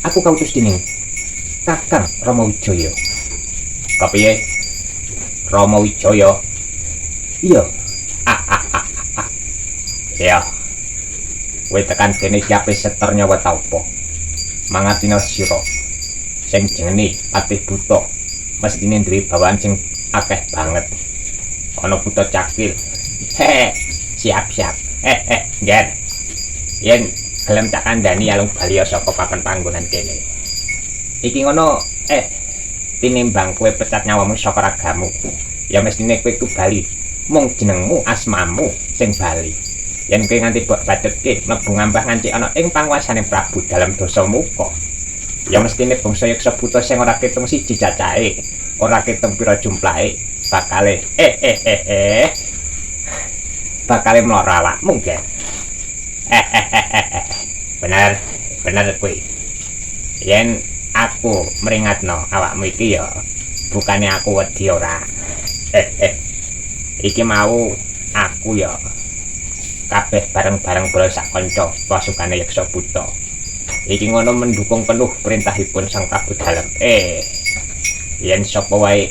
Aku kautus dening Kakang Rama Wijaya. Kepiye? Rama Wijaya? Iya. Ya. Kowe tekan kene iki ape setor nyawa ta apa? Mangatina sira. Sing jenenge Patih Buta mestine duwe bawaan sing akeh banget. Ana Buta Cakil. Siap-siap. Jan. Yen gelem tak kandhani alung bali saka papan panggonan kene. Iki ngono tinimbang kowe pecat nyawamu saka ragamu. Ya mestine kowe ku bali mung jenengmu asmamu sing bali. Yen kowe nganti mbok bacetke mlebu ngambah nganti ana ing panguwasaning Prabu dalam dosa muka. Ya mestine bangsa Yeksa Buta sing ora ketung siji cacahe, ora ketung pira jumlahe, bakale mloro awakmu, Gen. Bener kowe. Yen aku meringatno awakmu iki ya bukane aku wedi ora. Iki mau aku ya kabeh bareng-bareng bola sak kanca pasukane Yeksa Buta. Iki ngono mendukung penuh perintahipun Sang Prabu Dalem. Yen sapa wae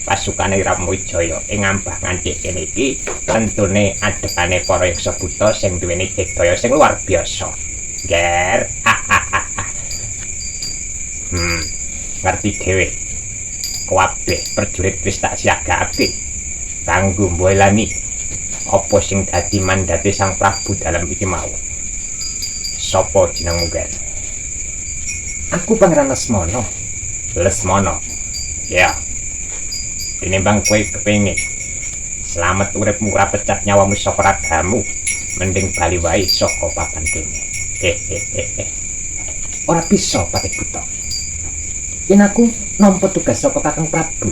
pasukane Rama Wijaya ing ngambah nganti kene iki tentune adekane para Yeksa Buta sing duweni digdaya sing luar biasa. Ger. Ngerti dhewe. Kabeh prajurit wis tak siagake kanggo mboelani apa sing dadi mandate Sang Prabu Dalem iki mau. Sapa jenengmu, Ger? Aku Pangeran Lesmana. Lesmana. Ya. Tinimbang kowe kepengin slamet uripmu ora pecat nyawamu saka ragamu, mending bali wae saka papan kene. Ora bisa, Patih Buta. Yen aku nampa tugas saka Kakang Prabu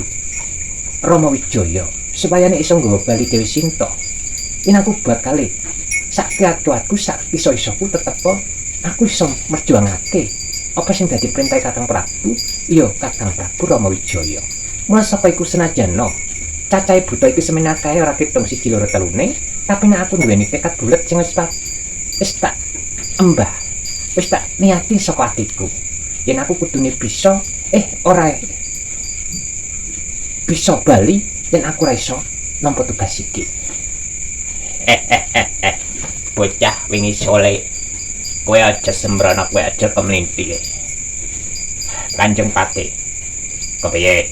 Rama Wijaya supaya nek iso nggawa bali Dewi Sinta, yen aku bakal sak kiat-kiatku sak iso-isoku tetep aku iso merjuangake apa sing dadi perintah Kakang Prabu, iya Kakang Prabu Rama Wijaya. Mula saka iku senajan cacahe buta iki semen akae ora ketung siji loro telune, tapi nek aku duweni tekad bulet sing wis tak embah, wis tak niati saka atiku. Yen aku kudune bisa ora bisa bali yen aku ora iso nampa tugas iki. Bocah wingi sole kowe aja sembrono, kowe aja kemlinti. Kanjeng Patih, kepiye?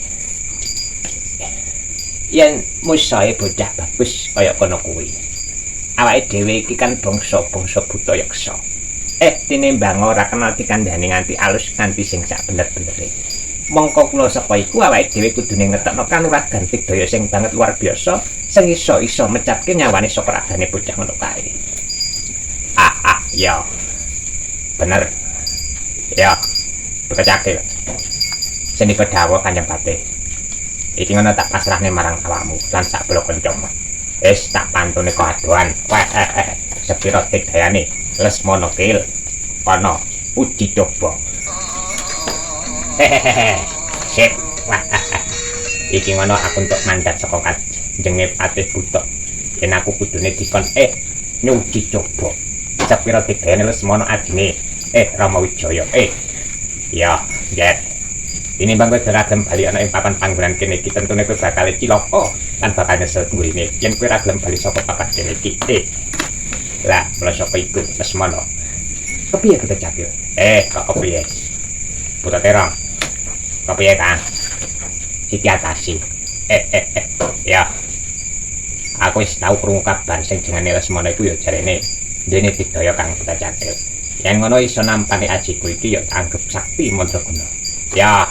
Yen musahe bocah bagus kaya kono kuwi, awake dhewe iki kan bangsa buta Yeksa. Tinimbang ora kenal dikandhani nganti alus nganti sing sak bener-benere. Mongko kula saka iku awake dhewe kudune ngetokno kanuragan digdaya sing banget luar biasa sing iso mecapke nyawane saka ragane bocah ngono kae. Ya. Bener. Ya. Bekecake. Senika dawuh Kanjeng Patih. Iki ngono tak pasrahne marang awakmu lan sak bolo kancamu. Wis tak pantune kadoan. Sepira digdayane Lesmana Kil. Kono uji coba. Sip. Iki ngono aku entuk mandat saka Kanjeng Patih Buta. Yen aku kudune dikon nyuji coba. Sepira digdayane Lesmana adine Rama Wijaya. Ya, Ger. Ini bang kowe gelem bali ana ing papan panggonan kene iki tentune kowe bakal cilaka lan bakal nyesel duwene yen kowe ora gelem bali saka papan kene iki. Lah, mula sapa iku Lesmana. Kepiye Buta Cakil? Kok kepiye? Buta Terong. Kepiye, Kang? Siti Atasi. Ya. Aku wis tau krungu kabar sing jenenge Lesmana iku ya jarene dene digdaya Kang Buta Cakil. Yen ngono iso nampani ajiku iki ya anggap sakti mandraguna. Ya.